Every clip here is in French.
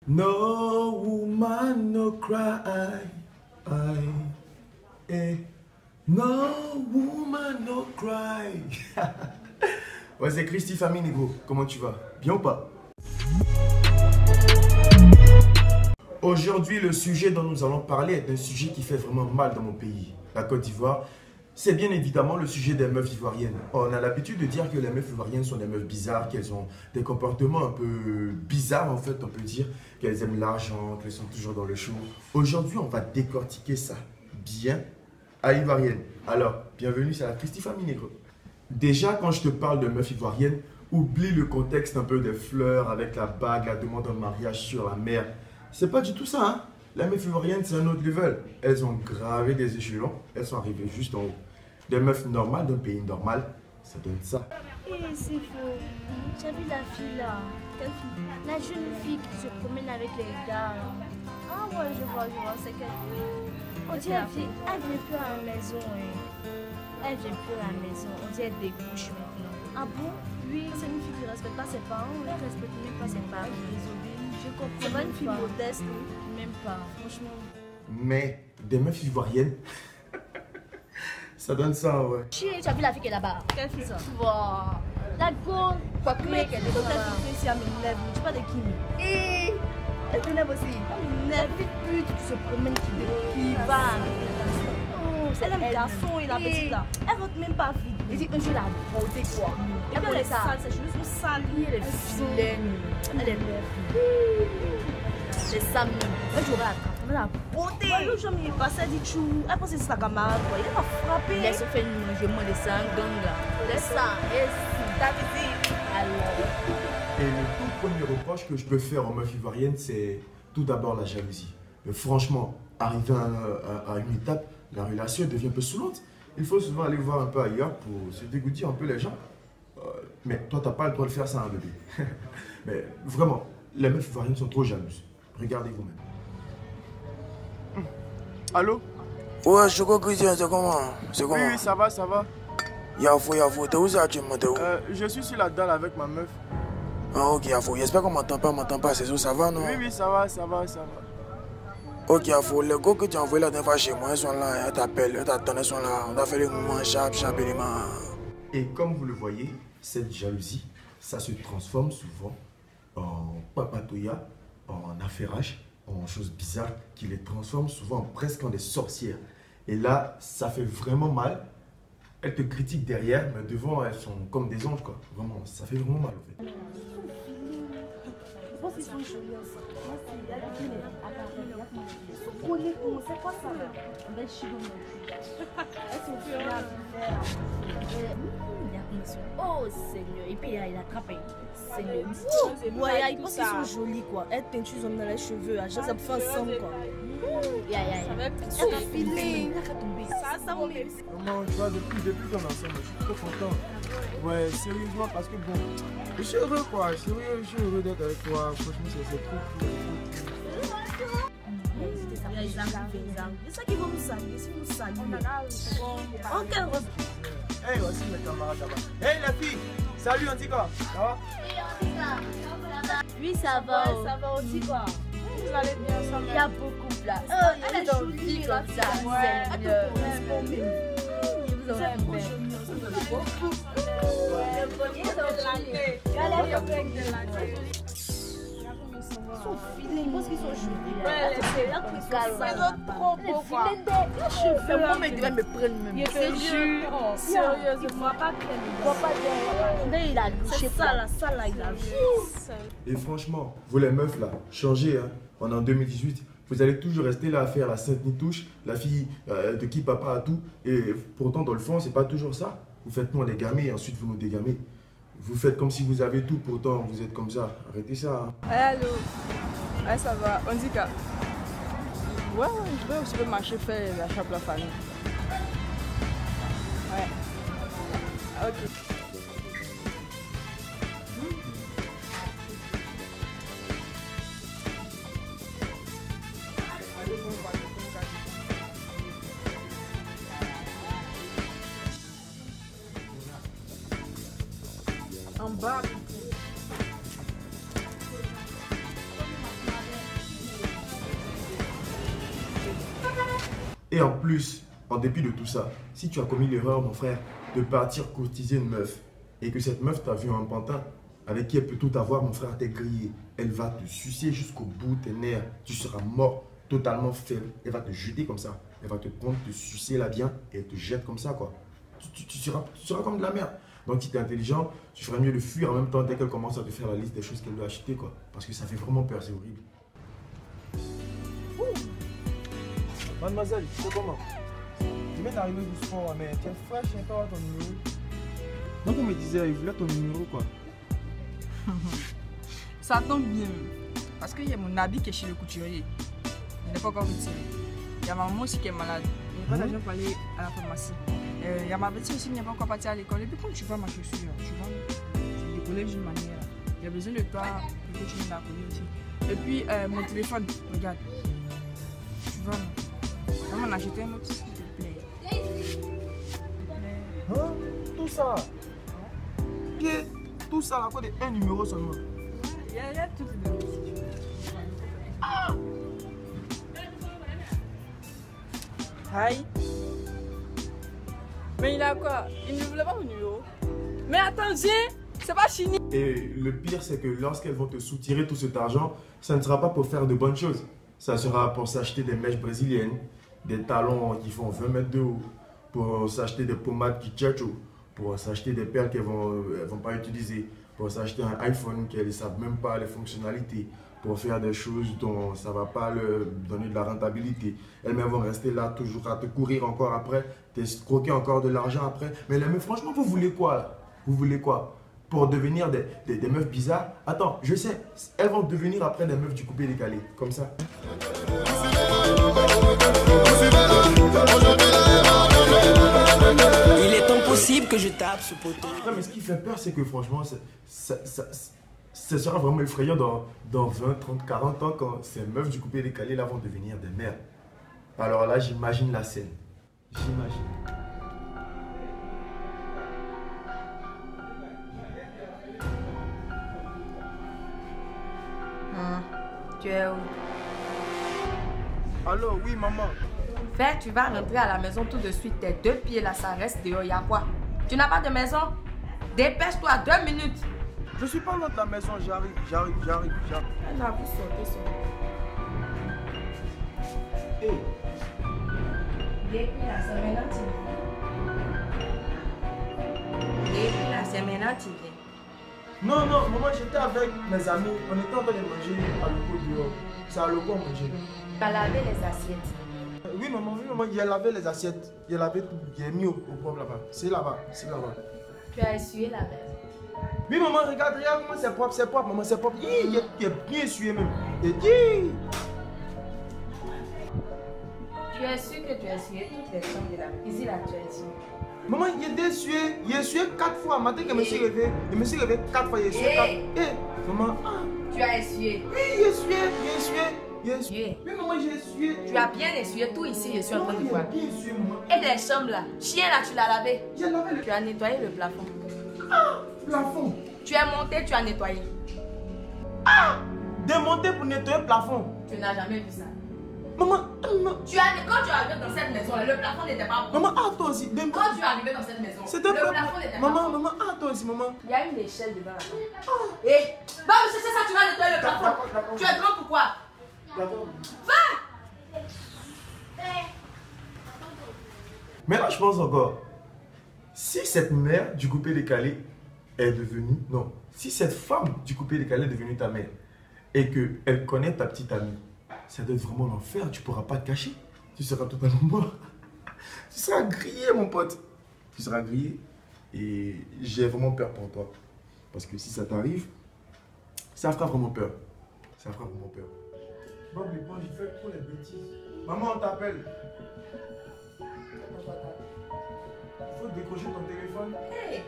No woman, no cry. No woman, no cry. Ouais, c'est Christy Famille, négro. Comment tu vas? Bien ou pas? Aujourd'hui, le sujet dont nous allons parler est un sujet qui fait vraiment mal dans mon pays, la Côte d'Ivoire. C'est bien évidemment le sujet des meufs ivoiriennes. On a l'habitude de dire que les meufs ivoiriennes sont des meufs bizarres, qu'elles ont des comportements un peu bizarres en fait, on peut dire, qu'elles aiment l'argent, qu'elles sont toujours dans le show. Aujourd'hui, on va décortiquer ça bien à l'ivoirienne. Alors, bienvenue, c'est la Christy Famille Négro. Déjà, quand je te parle de meufs ivoiriennes, oublie le contexte un peu des fleurs avec la bague, la demande en mariage sur la mer. C'est pas du tout ça, hein. Les meufs ivoiriennes, c'est un autre level. Elles ont gravé des échelons, elles sont arrivées juste en haut. Des meufs normales d'un pays normal, ça donne ça. Et c'est faux. Tu as vu la fille là? Quelle fille? La jeune fille qui se promène avec les gars. Ah ouais, je vois, c'est quelle fille? On dirait elle vient plus à la maison. Elle vient plus à la maison. On dirait qu'elle découche maintenant. Ah bon? Oui, c'est une fille qui ne respecte pas ses parents. Elle ne respecte même pas ses parents. Désolée. Je comprends. C'est pas une fille modeste. Même pas, franchement. Mais des meufs ivoiriennes, ça donne ça, ouais. Tu as vu la fille qui est là-bas? Quelle fille ça? Wow. La grande. Mais qu'elle est là-bas. Ici à Ménève, tu parles de qui? Et elle t'énerve aussi. Ménève, pute qui se promène, qui va. Elle aime le garçon et la petite là. Elle rentre même pas vite. Et dit un jour la beauté quoi. Et puis elle est sale, ses cheveux sont salis, elle est vilaine. Elle est belle. C'est ça même. Moi j'aurais attrapé la beauté. Le jour où il est passé, elle dit chou. Elle pense que c'est sa camarade. Il m'a frappé. Laisse faire une mangement de ça, un gang là. Laisse ça. Et si t'as dit. Alors. Et le tout premier reproche que je peux faire aux meufs ivoiriennes, c'est tout d'abord la jalousie. Mais franchement, arrivé à une étape, la relation devient un peu saoulante. Il faut souvent aller voir un peu ailleurs pour se dégoûter un peu les gens. Mais toi, t'as pas le droit de faire ça, hein, bébé. Mais vraiment, les meufs ivoiriennes sont trop jalouses. Regardez vous-même. Allô? Ouais, je crois que c'est comment? C'est comment? Oui, ça va, ça va. Yafo, t'es où ça actuellement? T'es où? Je suis sur la dalle avec ma meuf. Ah, ok, Yafo, j'espère qu'on m'entend pas, c'est ça, ça va, non? Oui, ça va. Ok, Yafo, les gars que tu as envoyés la dernière fois chez moi, ils sont là, elles t'appellent, elles t'attendent, elles sont là. On a fait les mouvements, chap, les mains. Et comme vous le voyez, cette jalousie, ça se transforme souvent en papatouilla, en affairage, en choses bizarres qui les transforment souvent presque en des sorcières. Et là, ça fait vraiment mal. Elles te critiquent derrière, mais devant, elles sont comme des anges, quoi. Vraiment, ça fait vraiment mal, en fait. Je pense qu'ils sont jolis aussi. C'est quoi ça? Elles sont Oh Seigneur. Et puis il attrape. Seigneur. ouais, ils pensent qu'ils sont jolis quoi. Elles teinturent dans les cheveux. À chaque fois, ça fait ensemble quoi. Elles sont feeling. Ça va même. Comment tu vois depuis qu'on est ensemble, je suis trop content. Ouais, sérieusement, parce que bon, je suis heureux quoi. Sérieux, je suis heureux d'être avec toi. Franchement, c'est trop cool. Ils arrivent. C'est ça qui va nous saluer. Si nous saluons. En quelle robe? Hey, voici mes camarades là-bas. Hey, les filles, salut, on dit quoi? Ça va? Oui, ça va. Ouais, ça va aussi quoi. Vous allez bien, ça va. Il y a beaucoup de place. Elle est jolie comme ça. Elle te correspond même. Vous C'est trop aurez joli. Ils sont filés, je pense qu'ils sont jolis. Ouais, ils sont trop beaux quoi. Les cheveux, moi, mais ils devaient me prendre même. Sérieux, je vois pas clair. Il a C'est ça là, il a vu. Et franchement, vous les meufs là, changez, hein. On est en 2018. Vous allez toujours rester là à faire la sainte nitouche, la fille de qui papa a tout. Et pourtant, dans le fond, c'est pas toujours ça. Vous faites nous les gamins et ensuite vous nous dégamez. Vous faites comme si vous avez tout, pourtant vous êtes comme ça. Arrêtez ça. Hein. Allô? Ouais, ça va. On dit quoi? Ouais, je vais au supermarché faire l'achat pour la famille. Ouais. Ok. En bas. Et en plus, en dépit de tout ça, si tu as commis l'erreur, mon frère, de partir courtiser une meuf et que cette meuf t'a vu un pantin avec qui elle peut tout avoir, mon frère, t'es grillé. Elle va te sucer jusqu'au bout de tes nerfs. Tu seras mort, totalement faible. Elle va te jeter comme ça. Elle va te prendre, te sucer là bien et elle te jette comme ça, quoi. Tu seras comme de la merde. Donc si tu es intelligent, tu ferais mieux de fuir en même temps dès qu'elle commence à te faire la liste des choses qu'elle doit acheter, quoi. Parce que ça fait vraiment peur, c'est horrible. Mademoiselle, c'est comment? Je viens d'arriver du sport, mais tu es fraîche, je sais pas ton numéro. Donc on me disait, il voulait ton numéro, quoi. Ça tombe bien. Parce qu'il y a mon habit qui est chez le couturier. Il n'est pas encore retiré. Il y a ma maman aussi qui est malade. Il n'y a pas d'argent pour aller à la pharmacie. Il y a ma petite aussi qui n'est pas encore partie à l'école. Et puis quand tu vois ma chaussure, tu vois, je décollais d'une manière. Il y a besoin de toi pour que tu me la connais aussi. Et puis mon téléphone, regarde. Tu vois, maman, m'en acheter un autre s'il te plaît. Hein? Tout ça? Pied, tout ça à cause d'un numéro seulement. Il y a tout de suite. Aïe. Mais il a quoi? Il ne voulait pas mon numéro. Mais attendez, c'est pas fini. Et le pire, c'est que lorsqu'elles vont te soutirer tout cet argent, ça ne sera pas pour faire de bonnes choses. Ça sera pour s'acheter des mèches brésiliennes, des talons qui font 20 mètres de haut, pour s'acheter des pommades qui tchatchou, pour s'acheter des perles qu'elles vont pas utiliser, pour s'acheter un iPhone qu'elles ne savent même pas les fonctionnalités, pour faire des choses dont ça ne va pas leur donner de la rentabilité. Elles-mêmes vont rester là toujours à te courir encore après, t'escroquer encore de l'argent après. Mais les meufs, franchement, vous voulez quoi là? Vous voulez quoi? Pour devenir des meufs bizarres? Attends, je sais, elles vont devenir après des meufs du coupé décalé, comme ça. Il est impossible que je tape ce poteau. Mais ce qui fait peur, c'est que franchement, ça sera vraiment effrayant dans 20, 30, 40 ans quand ces meufs du coupé décalé là vont devenir des mères. Alors là, j'imagine la scène. J'imagine. Tu es où? Allô, oui, maman. Fais, tu vas rentrer à la maison tout de suite. Tes 2 pieds là, ça reste dehors. Y'a quoi? Tu n'as pas de maison? Dépêche-toi, 2 minutes. Je suis pas loin de la maison, j'arrive. Elle a vu sauter. Hé, Depuis là, c'est maintenant tu viens. Depuis là, c'est maintenant tu viens. non, maman, j'étais avec mes amis. On était en train de manger à l'eau dehors. C'est à l'eau qu'on mangeait. Tu as lavé les assiettes. Oui, maman, il a lavé les assiettes. Il a lavé tout. Il est mis au propre là-bas. C'est là-bas. Tu as essuyé la verre. Oui, maman, regarde comment c'est propre, maman, c'est propre. Il est bien essuyé même. Tu es sûr que tu as essuyé toutes les chambres de la cuisine là, tu as essuyé. Maman, il est essuyé 4 fois. Matin, je me suis réveillé 4 fois. Il est essuyé 4 fois. Maman, Tu as essuyé. oui, il est essuyé. Oui, maman, j'ai essuyé. Tu as bien essuyé tout ici, je suis en train de Il est voir. bien essuyé, maman. Et les chambres là, chien là, tu l'as lavé. J'ai lavé Tu as nettoyé le plafond. le plafond. Tu es monté, tu as nettoyé. Démonter pour nettoyer le plafond. Tu n'as jamais vu ça. Maman, Quand tu es arrivé dans cette maison, le plafond n'était pas bon. maman, toi aussi. Quand tu es arrivé dans cette maison, C'était le plafond n'était pas bon. Maman, toi aussi, maman. Il y a une échelle devant là. Et va me chercher ça, tu vas nettoyer le plafond. D'accord. Tu es grand pourquoi? D'accord. Va! Mais là, je pense encore, si cette mère du coupé décalé est devenue, non, si cette femme du coupé décalé est devenue ta mère et qu'elle connaît ta petite amie, ça doit être vraiment l'enfer, tu ne pourras pas te cacher, tu seras totalement mort. Tu seras grillé, mon pote. Tu seras grillé et j'ai vraiment peur pour toi. Parce que si ça t'arrive, ça fera vraiment peur. Ça fera vraiment peur. Bon, j'ai fait trop les bêtises. Maman, on t'appelle. Il faut décrocher ton téléphone. Hey!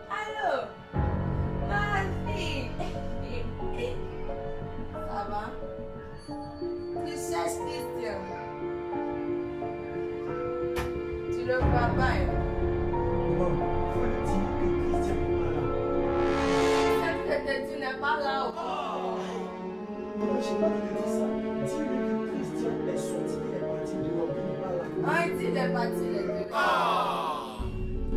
Allô? Ma fille! Ça va? Tu cherches Christian? Tu le vois pas, hein? Maman, il faut le dire que Christian n'est pas là. Tu n'est pas là. Maman, je n'ai pas voulu dire ça. Christian est sorti, il est parti dehors, il n'est pas là. Ah, il dit il est parti, il est dehors.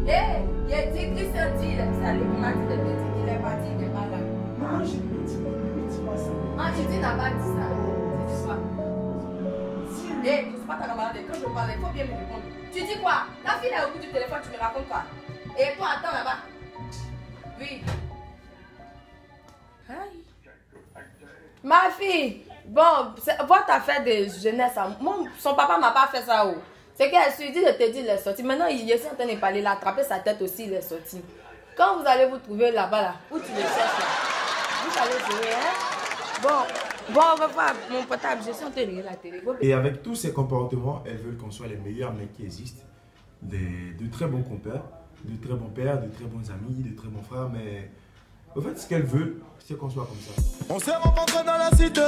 Eh, il a dit, Christian dit, il est allé, il m'a dit de te dire qu'il est parti, il n'est pas là. Non, je ne dis pas ça. Ah, il dit, il n'a pas dit ça. C'est ça. Eh, je ne suis pas ta camarade, quand je parle, il faut bien me répondre. Tu dis quoi? La fille est au bout du téléphone, tu me racontes quoi? Et toi, attends là-bas. Oui. Aïe. Ma fille, bon, votre affaire de jeunesse, son papa m'a pas fait ça. C'est qu'elle se dit de te dire, il est sorti. Maintenant, il est en train de parler, il a attrapé sa tête aussi, il est sorti. Quand vous allez vous trouver là-bas, là, où tu le cherches là, vous allez jouer, hein? Bon, au revoir, mon portable, je suis en train de regarder la télé. Et avec tous ces comportements, elles veulent qu'on soit les meilleurs mecs qui existent, de très bons compères, de très bons pères, de très bons amis, de très bons frères, mais au fait, ce qu'elles veulent, c'est qu'on soit comme ça. On s'est rencontrés dans la cité,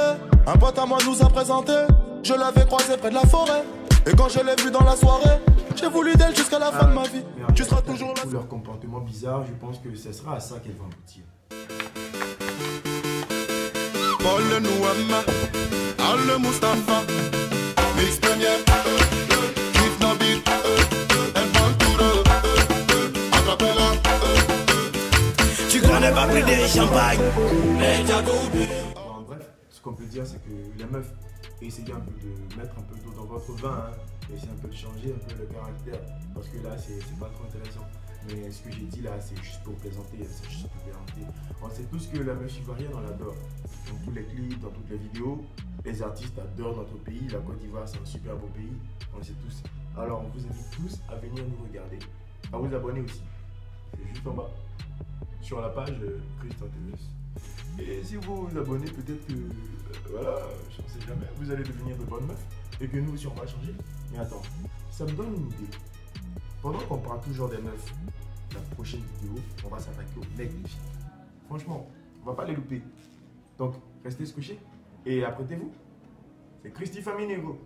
un pote à moi nous a présenté. Je l'avais croisé près de la forêt, et quand je l'ai vu dans la soirée, j'ai voulu d'elle jusqu'à la fin de ma vie. Tu seras toujours là. Pour leur comportement bizarre, je pense que ce sera à ça qu'elles vont aboutir. Paul le Nouama, Al le Mustafa, Mix Premier, Kif Nabil, El Bantoura, Acapella. Tu connais pas plus de champagne, mais t'as tout bu. En bref, ce qu'on peut dire, c'est que les meufs, essayez un peu de mettre un peu d'eau dans votre vin, hein, essayez un peu de changer un peu le caractère, parce que là, c'est pas trop intéressant. Mais ce que j'ai dit là, c'est juste pour présenter, c'est juste pour présenter. On sait tous que la meuf ivoirienne, on l'adore. Dans tous les clips, dans toutes les vidéos, les artistes adorent notre pays. La Côte d'Ivoire, c'est un super beau pays. On le sait tous. Alors, on vous invite tous à venir nous regarder, à vous abonner aussi. C'est juste en bas, sur la page Christian TV. Et si vous vous abonnez, peut-être que, voilà, je ne sais jamais, vous allez devenir de bonnes meufs. Et que nous aussi, on va changer. Mais attends, ça me donne une idée. Pendant qu'on parle toujours des meufs, la prochaine vidéo, on va s'attaquer aux mecs des filles. Franchement, on va pas les louper. Donc, restez scotchés et apprêtez-vous. C'est Christy Faminego.